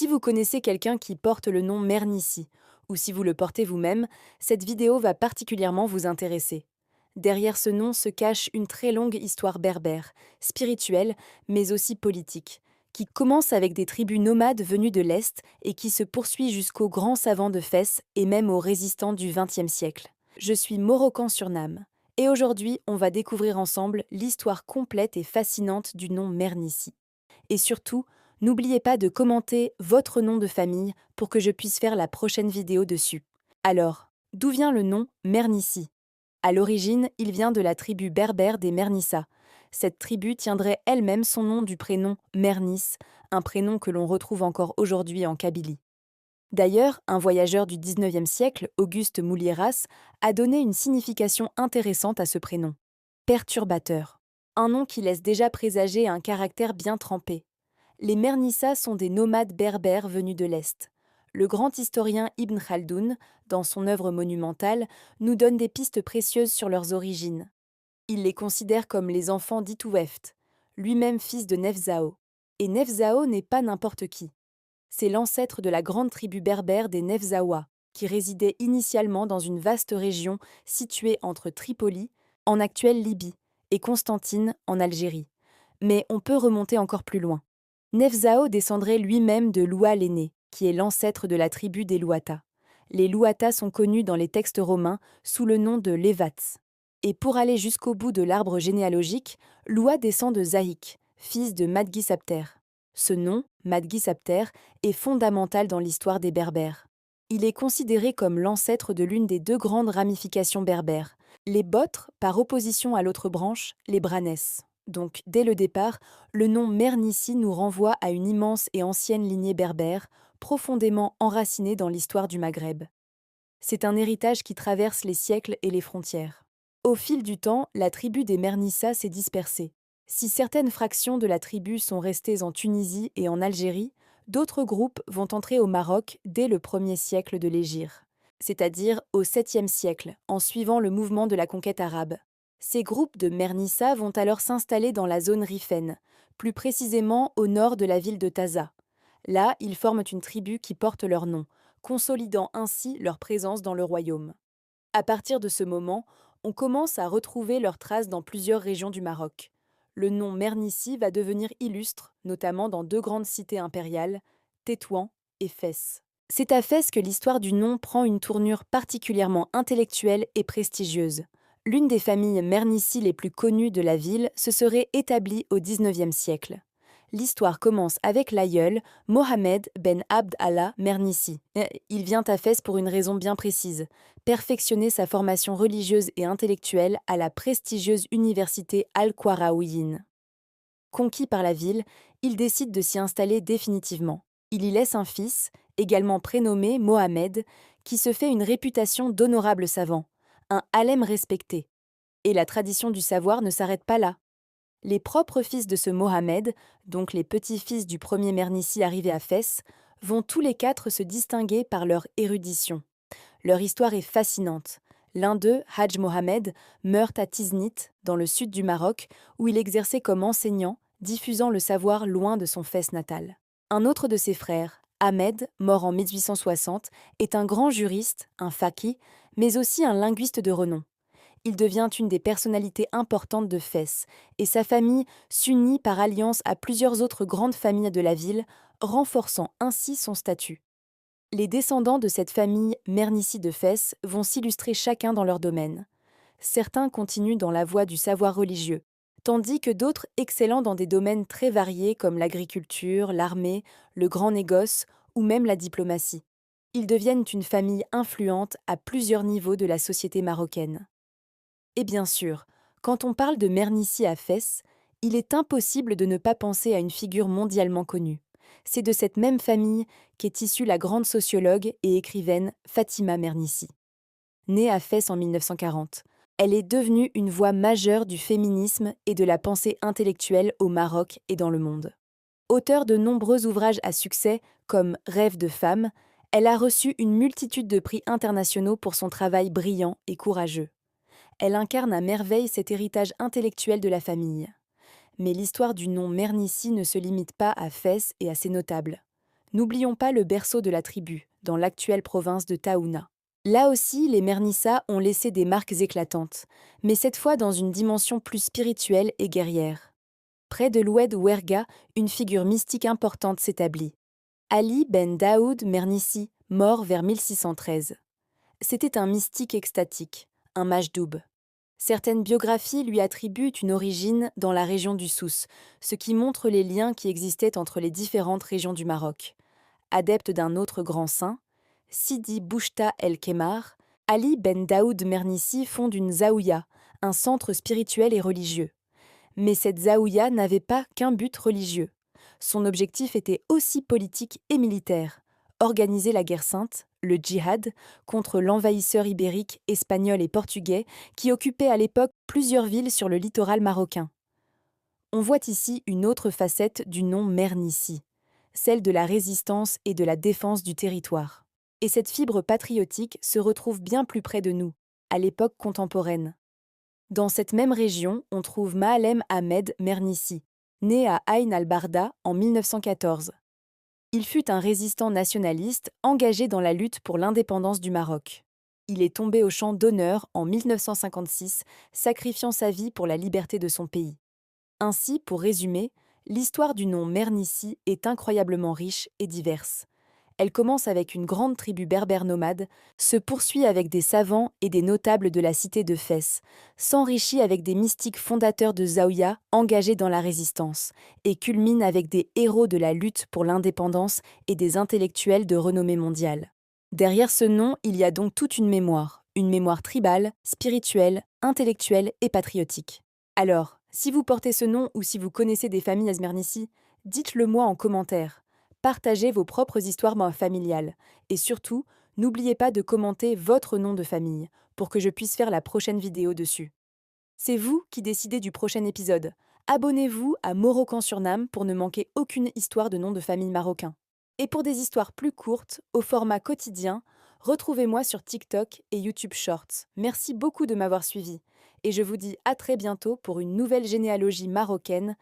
Si vous connaissez quelqu'un qui porte le nom Mernissi, ou si vous le portez vous-même, cette vidéo va particulièrement vous intéresser. Derrière ce nom se cache une très longue histoire berbère, spirituelle, mais aussi politique, qui commence avec des tribus nomades venues de l'Est et qui se poursuit jusqu'aux grands savants de Fès et même aux résistants du XXe siècle. Je suis Morocan-sur-Nam, et aujourd'hui on va découvrir ensemble l'histoire complète et fascinante du nom Mernissi. Et surtout, n'oubliez pas de commenter votre nom de famille pour que je puisse faire la prochaine vidéo dessus. Alors, d'où vient le nom Mernissi? À l'origine, il vient de la tribu berbère des Mernissa. Cette tribu tiendrait elle-même son nom du prénom Mernis, un prénom que l'on retrouve encore aujourd'hui en Kabylie. D'ailleurs, un voyageur du XIXe siècle, Auguste Moulieras, a donné une signification intéressante à ce prénom. Perturbateur. Un nom qui laisse déjà présager un caractère bien trempé. Les Mernissas sont des nomades berbères venus de l'Est. Le grand historien Ibn Khaldoun, dans son œuvre monumentale, nous donne des pistes précieuses sur leurs origines. Il les considère comme les enfants d'Itoueft, lui-même fils de Nefzao. Et Nefzao n'est pas n'importe qui. C'est l'ancêtre de la grande tribu berbère des Nefzawa, qui résidait initialement dans une vaste région située entre Tripoli, en actuelle Libye, et Constantine, en Algérie. Mais on peut remonter encore plus loin. Nefzao descendrait lui-même de Loua l'aîné, qui est l'ancêtre de la tribu des Louata. Les Louata sont connus dans les textes romains sous le nom de Lévats. Et pour aller jusqu'au bout de l'arbre généalogique, Loua descend de Zahik, fils de Madgisapter. Ce nom, Madgisapter, est fondamental dans l'histoire des Berbères. Il est considéré comme l'ancêtre de l'une des deux grandes ramifications berbères, les Botres par opposition à l'autre branche, les Branès. Donc, dès le départ, le nom Mernissi nous renvoie à une immense et ancienne lignée berbère, profondément enracinée dans l'histoire du Maghreb. C'est un héritage qui traverse les siècles et les frontières. Au fil du temps, la tribu des Mernissas s'est dispersée. Si certaines fractions de la tribu sont restées en Tunisie et en Algérie, d'autres groupes vont entrer au Maroc dès le 1er siècle de l'Hégire, c'est-à-dire au 7e siècle, en suivant le mouvement de la conquête arabe. Ces groupes de Mernissa vont alors s'installer dans la zone rifène, plus précisément au nord de la ville de Taza. Là, ils forment une tribu qui porte leur nom, consolidant ainsi leur présence dans le royaume. À partir de ce moment, on commence à retrouver leurs traces dans plusieurs régions du Maroc. Le nom Mernissi va devenir illustre, notamment dans deux grandes cités impériales, Tétouan et Fès. C'est à Fès que l'histoire du nom prend une tournure particulièrement intellectuelle et prestigieuse. L'une des familles Mernissi les plus connues de la ville se serait établie au XIXe siècle. L'histoire commence avec l'aïeul, Mohamed ben Abd Allah Mernissi. Il vient à Fès pour une raison bien précise, perfectionner sa formation religieuse et intellectuelle à la prestigieuse université Al-Qarawiyyin. Conquis par la ville, il décide de s'y installer définitivement. Il y laisse un fils, également prénommé Mohamed, qui se fait une réputation d'honorable savant, un alem respecté. Et la tradition du savoir ne s'arrête pas là. Les propres fils de ce Mohamed, donc les petits-fils du premier Mernissi arrivé à Fès, vont tous les quatre se distinguer par leur érudition. Leur histoire est fascinante. L'un d'eux, Hadj Mohamed, meurt à Tiznit, dans le sud du Maroc, où il exerçait comme enseignant, diffusant le savoir loin de son Fès natal. Un autre de ses frères, Ahmed, mort en 1860, est un grand juriste, un faqih, mais aussi un linguiste de renom. Il devient une des personnalités importantes de Fès, et sa famille s'unit par alliance à plusieurs autres grandes familles de la ville, renforçant ainsi son statut. Les descendants de cette famille Mernissi de Fès vont s'illustrer chacun dans leur domaine. Certains continuent dans la voie du savoir religieux, tandis que d'autres excellent dans des domaines très variés comme l'agriculture, l'armée, le grand négoce ou même la diplomatie. Ils deviennent une famille influente à plusieurs niveaux de la société marocaine. Et bien sûr, quand on parle de Mernissi à Fès, il est impossible de ne pas penser à une figure mondialement connue. C'est de cette même famille qu'est issue la grande sociologue et écrivaine Fatima Mernissi. Née à Fès en 1940, elle est devenue une voix majeure du féminisme et de la pensée intellectuelle au Maroc et dans le monde. Auteure de nombreux ouvrages à succès comme Rêve de femme, elle a reçu une multitude de prix internationaux pour son travail brillant et courageux. Elle incarne à merveille cet héritage intellectuel de la famille. Mais l'histoire du nom Mernissi ne se limite pas à Fès et à ses notables. N'oublions pas le berceau de la tribu, dans l'actuelle province de Taouna. Là aussi, les Mernissa ont laissé des marques éclatantes, mais cette fois dans une dimension plus spirituelle et guerrière. Près de l'Oued Ouerga, une figure mystique importante s'établit. Ali ben Daoud Mernissi, mort vers 1613. C'était un mystique extatique, un majdoub. Certaines biographies lui attribuent une origine dans la région du Souss, ce qui montre les liens qui existaient entre les différentes régions du Maroc. Adepte d'un autre grand saint, Sidi Bouchta el-Kemar, Ali ben Daoud Mernissi fonde une zaouïa, un centre spirituel et religieux. Mais cette zaouïa n'avait pas qu'un but religieux. Son objectif était aussi politique et militaire: organiser la guerre sainte, le djihad, contre l'envahisseur ibérique, espagnol et portugais qui occupait à l'époque plusieurs villes sur le littoral marocain. On voit ici une autre facette du nom Mernissi, celle de la résistance et de la défense du territoire. Et cette fibre patriotique se retrouve bien plus près de nous, à l'époque contemporaine. Dans cette même région, on trouve Mahalem Ahmed Mernissi, né à Ain al-Barda en 1914. Il fut un résistant nationaliste engagé dans la lutte pour l'indépendance du Maroc. Il est tombé au champ d'honneur en 1956, sacrifiant sa vie pour la liberté de son pays. Ainsi, pour résumer, l'histoire du nom Mernissi est incroyablement riche et diverse. Elle commence avec une grande tribu berbère nomade, se poursuit avec des savants et des notables de la cité de Fès, s'enrichit avec des mystiques fondateurs de Zaouïa engagés dans la résistance, et culmine avec des héros de la lutte pour l'indépendance et des intellectuels de renommée mondiale. Derrière ce nom, il y a donc toute une mémoire tribale, spirituelle, intellectuelle et patriotique. Alors, si vous portez ce nom ou si vous connaissez des familles Asmernissi, dites-le moi en commentaire. Partagez vos propres histoires familiales. Et surtout, n'oubliez pas de commenter votre nom de famille pour que je puisse faire la prochaine vidéo dessus. C'est vous qui décidez du prochain épisode. Abonnez-vous à Morocan-sur-Nam pour ne manquer aucune histoire de nom de famille marocain. Et pour des histoires plus courtes, au format quotidien, retrouvez-moi sur TikTok et YouTube Shorts. Merci beaucoup de m'avoir suivi. Et je vous dis à très bientôt pour une nouvelle généalogie marocaine